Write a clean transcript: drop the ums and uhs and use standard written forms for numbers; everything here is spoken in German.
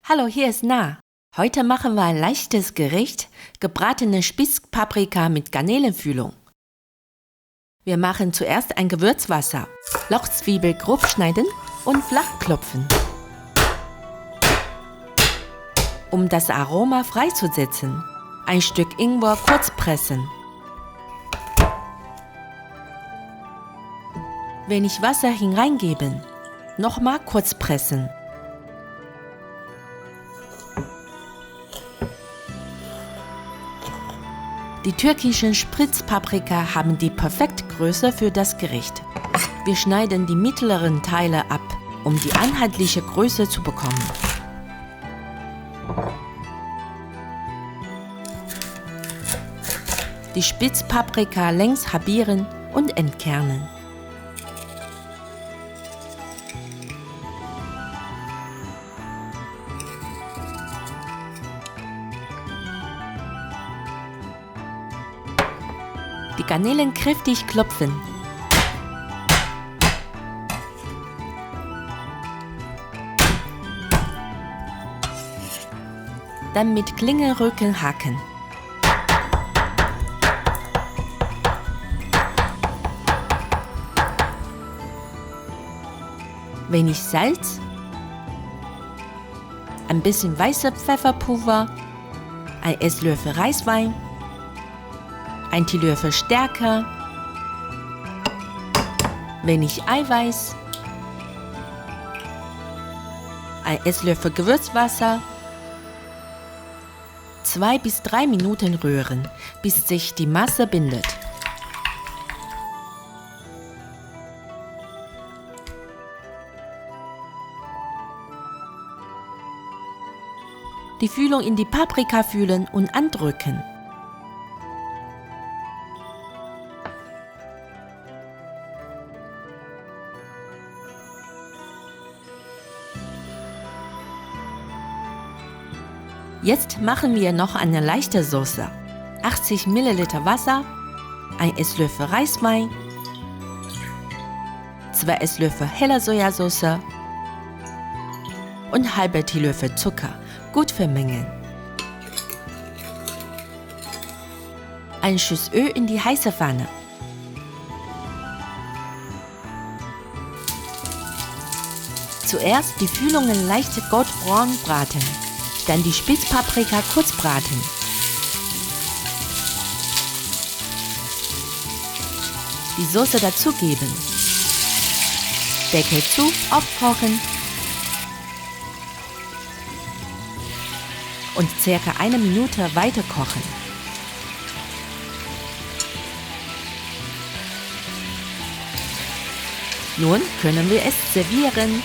Hallo, hier ist Na. Heute machen wir ein leichtes Gericht, gebratene Spitzpaprika mit Garnelenfüllung. Wir machen zuerst ein Gewürzwasser, Lauchzwiebel grob schneiden und flach klopfen. Um das Aroma freizusetzen, ein Stück Ingwer kurz pressen. Wenig Wasser hineingeben, nochmal kurz pressen. Die türkischen Spitzpaprika haben die perfekte Größe für das Gericht. Wir schneiden die mittleren Teile ab, um die einheitliche Größe zu bekommen. Die Spitzpaprika längs halbieren und entkernen. Die Garnelen kräftig klopfen. Dann mit Klingelrücken hacken. Wenig Salz, ein bisschen weiße Pfefferpulver, ein Esslöffel Reiswein, ein Teelöffel Stärke, wenig Eiweiß, ein Esslöffel Gewürzwasser, 2 bis 3 Minuten rühren, bis sich die Masse bindet. Die Füllung in die Paprika füllen und andrücken. Jetzt machen wir noch eine leichte Soße. 80 ml Wasser, 1 Esslöffel Reiswein, 2 Esslöffel heller Sojasauce und halber Teelöffel Zucker. Gut vermengen. Ein Schuss Öl in die heiße Pfanne. Zuerst die Füllungen leicht goldbraun braten. Dann die Spitzpaprika kurz braten. Die Soße dazugeben. Deckel zu, aufkochen und ca. 1 Minute weiter kochen. Nun können wir es servieren.